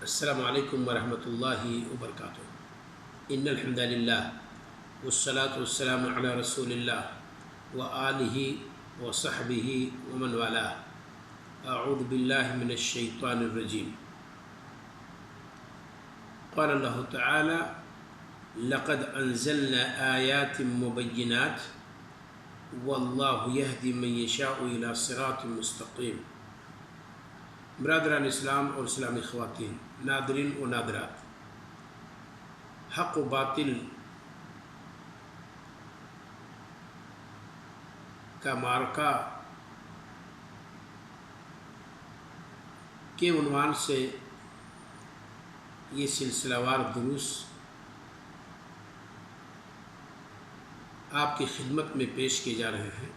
السلام علیکم ورحمۃ اللہ وبرکاتہ۔ ان الحمد للہ والصلاة والسلام علی رسول اللہ وآلہ وصحبہ ومن والاه۔ اعوذ باللہ من الشیطان الرجیم۔ قال اللہ تعالی لقد انزلنا آیات مبینات واللہ یہدی من یشاء الی صراط مستقیم۔ برادران اسلام اور اسلامی خواتین، ناظرین و ناظرات، حق و باطل کا معرکہ کے عنوان سے یہ سلسلہ وار دروس آپ کی خدمت میں پیش کیے جا رہے ہیں۔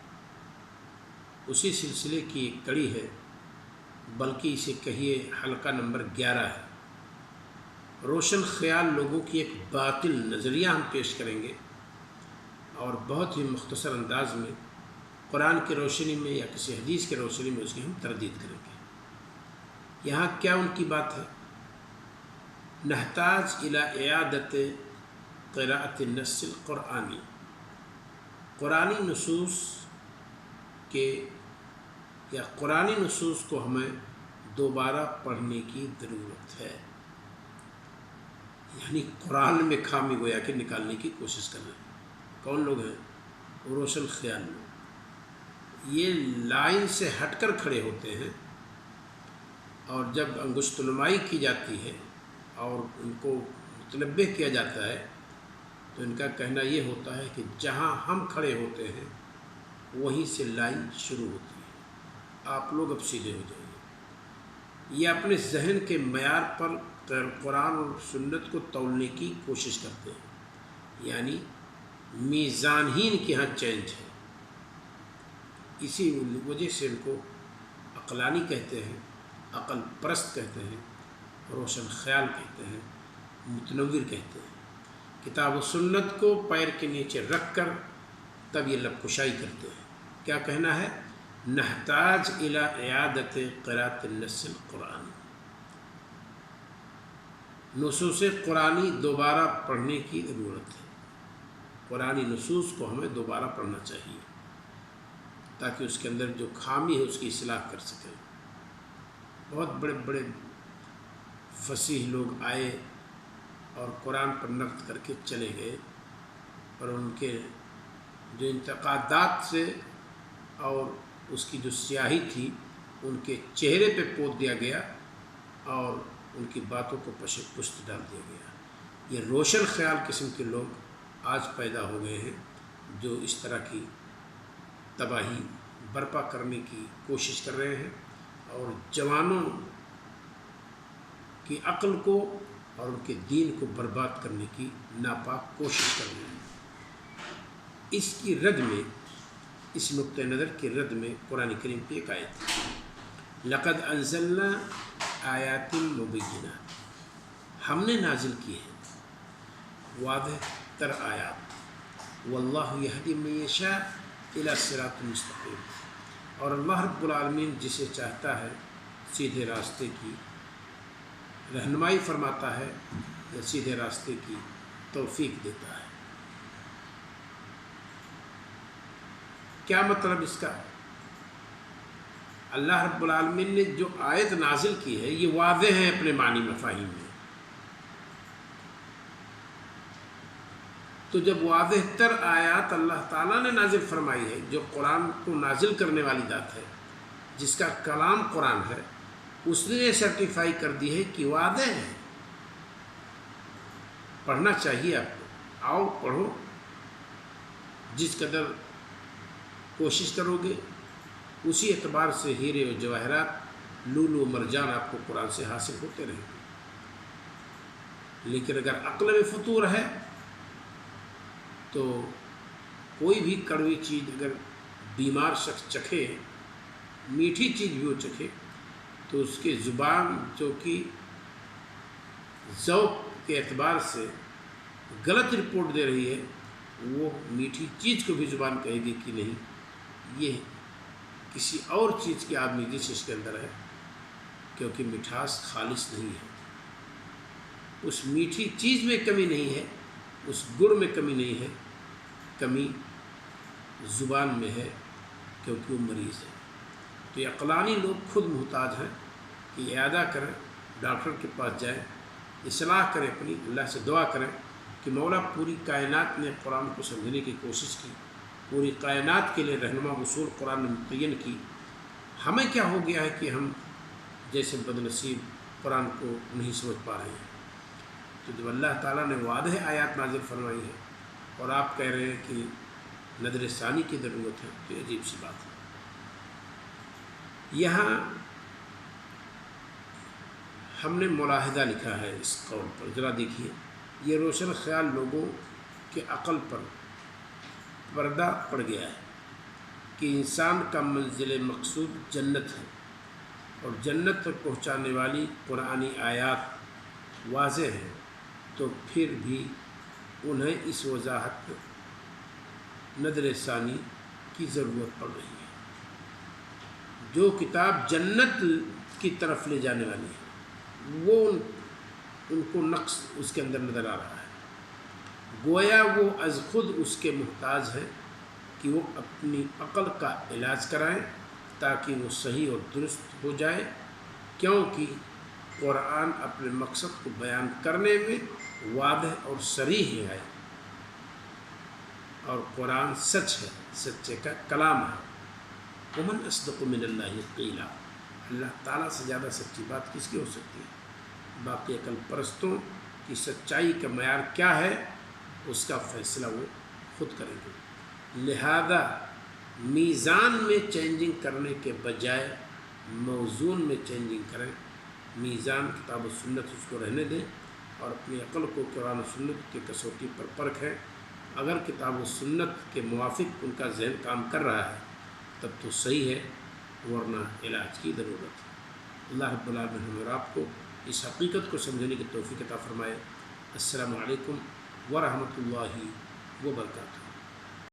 اسی سلسلے کی ایک کڑی ہے، بلکہ اسے کہیے حلقہ نمبر 11 ہے۔ روشن خیال لوگوں کی ایک باطل نظریہ ہم پیش کریں گے اور بہت ہی مختصر انداز میں قرآن کی روشنی میں یا کسی حدیث کی روشنی میں اس کی ہم تردید کریں گے۔ یہاں کیا ان کی بات ہے؟ نحتاج الی اعادت قراءۃ النص القرآنی، قرآنی نصوص کے یا قرآنی نصوص کو ہمیں دوبارہ پڑھنے کی ضرورت ہے، یعنی قرآن میں خامی گویا کہ نکالنے کی کوشش کر رہے ہیں۔ کون لوگ ہیں؟ روشن خیال لوگ۔ یہ لائن سے ہٹ کر کھڑے ہوتے ہیں اور جب انگشت نمائی کی جاتی ہے اور ان کو متنبہ کیا جاتا ہے تو ان کا کہنا یہ ہوتا ہے کہ جہاں ہم کھڑے ہوتے ہیں وہیں سے لائن شروع ہوتی ہے، آپ لوگ اب سیدھے ہو جائیے۔ یہ اپنے ذہن کے معیار پر قرآن اور سنت کو تولنے کی کوشش کرتے ہیں، یعنی میزان ہی ان کے یہاں چینج ہے۔ اسی وجہ سے ان کو عقلانی کہتے ہیں، عقل پرست کہتے ہیں، روشن خیال کہتے ہیں، متنور کہتے ہیں۔ کتاب و سنت کو پیر کے نیچے رکھ کر تب یہ لب کشائی کرتے ہیں۔ کیا کہنا ہے؟ نحتاج الی اعادت قراءۃ النص القرآنی، نصوص قرآنی دوبارہ پڑھنے کی ضرورت ہے۔ قرآنی نصوص کو ہمیں دوبارہ پڑھنا چاہیے تاکہ اس کے اندر جو خامی ہے اس کی اصلاح کر سکیں۔ بہت بڑے بڑے فصیح لوگ آئے اور قرآن پر نقد کر کے چلے گئے، اور ان کے جو انتقادات سے اور اس کی جو سیاہی تھی ان کے چہرے پہ پوت دیا گیا اور ان کی باتوں کو پشت ڈال دیا گیا۔ یہ روشن خیال قسم کے لوگ آج پیدا ہو گئے ہیں جو اس طرح کی تباہی برپا کرنے کی کوشش کر رہے ہیں اور جوانوں کی عقل کو اور ان کے دین کو برباد کرنے کی ناپاک کوشش کر رہے ہیں۔ اس کی رد میں، اس نقطہ نظر کی رد میں قرآن کریم کی ایک آیت ہے، لقد انزلنا آیات مبینات، ہم نے نازل کی ہے واضح تر آیات، واللہ یہدی من یشاء الی صراط مستقیم، اور اللہ رب العالمین جسے چاہتا ہے سیدھے راستے کی رہنمائی فرماتا ہے یا سیدھے راستے کی توفیق دیتا ہے۔ کیا مطلب اس کا؟ اللہ رب العالمین نے جو آیت نازل کی ہے یہ واضح ہے اپنے معنی مفاہیم میں، تو جب واضح تر آیات اللہ تعالیٰ نے نازل فرمائی ہے، جو قرآن کو نازل کرنے والی ذات ہے، جس کا کلام قرآن ہے، اس نے یہ سرٹیفائی کر دی ہے کہ واضح ہے، پڑھنا چاہیے آپ کو، آؤ پڑھو۔ جس قدر کوشش کرو گے اسی اعتبار سے ہیرے و جواہرات، لولو و مرجان آپ کو قرآن سے حاصل ہوتے رہیں گے۔ لیکن اگر عقل میں فطور ہے تو کوئی بھی کڑوی چیز اگر بیمار شخص چکھے، میٹھی چیز بھی وہ چکھے تو اس کے زبان جو کہ ذوق کے اعتبار سے غلط رپورٹ دے رہی ہے، وہ میٹھی چیز کو بھی زبان کہے گی کہ نہیں، یہ کسی اور چیز کی آمیزش اس کے اندر ہے، کیونکہ مٹھاس خالص نہیں ہے۔ اس میٹھی چیز میں کمی نہیں ہے، اس گڑ میں کمی نہیں ہے، کمی زبان میں ہے کیونکہ وہ مریض ہے۔ تو یہ عقلانی لوگ خود محتاج ہیں کہ اعادہ کریں، ڈاکٹر کے پاس جائیں، اصلاح کریں، اپنی اللہ سے دعا کریں کہ مولا پوری کائنات نے قرآن کو سمجھنے کی کوشش کی، پوری کائنات کے لیے رہنما اصول قرآن نے متعین کی، ہمیں کیا ہو گیا ہے کہ ہم جیسے بدنصیب قرآن کو نہیں سمجھ پا رہے ہیں۔ تو جب اللہ تعالیٰ نے واضح آیات نازل فرمائی ہے اور آپ کہہ رہے ہیں کہ نظر ثانی کی ضرورت ہے، تو یہ عجیب سی بات ہے۔ یہاں ہم نے ملاحظہ لکھا ہے اس قول پر، ذرا دیکھیے، یہ روشن خیال لوگوں کے عقل پر پردہ پڑ گیا ہے کہ انسان کا منزل مقصود جنت ہے اور جنت تک پہنچانے والی قرآنی آیات واضح ہیں، تو پھر بھی انہیں اس وضاحت نظر ثانی کی ضرورت پڑ رہی ہے۔ جو کتاب جنت کی طرف لے جانے والی ہے وہ ان کو نقص اس کے اندر نظر آ رہا ہے، گویا وہ از خود اس کے محتاج ہیں کہ وہ اپنی عقل کا علاج کرائیں تاکہ وہ صحیح اور درست ہو جائے، کیونکہ قرآن اپنے مقصد کو بیان کرنے میں واضح اور صریح ہے اور قرآن سچ ہے، سچے کا کلام ہے۔ ومن اصدق من اللہ قیلا، اللہ تعالیٰ سے زیادہ سچی بات کس کی ہو سکتی ہے؟ باقی عقل پرستوں کی سچائی کا معیار کیا ہے اس کا فیصلہ وہ خود کریں گے۔ لہذا میزان میں چینجنگ کرنے کے بجائے موزون میں چینجنگ کریں، میزان کتاب و سنت اس کو رہنے دیں اور اپنی عقل کو قرآن و سنت کی کسوٹی پر پرکھیں۔ اگر کتاب و سنت کے موافق ان کا ذہن کام کر رہا ہے تب تو صحیح ہے، ورنہ علاج کی ضرورت ہے۔ اللہ رب العالمین ہمیں اور آپ کو اس حقیقت کو سمجھنے کی توفیق عطا فرمائے۔ السلام علیکم ورحمۃ اللہ وبرکاتہ۔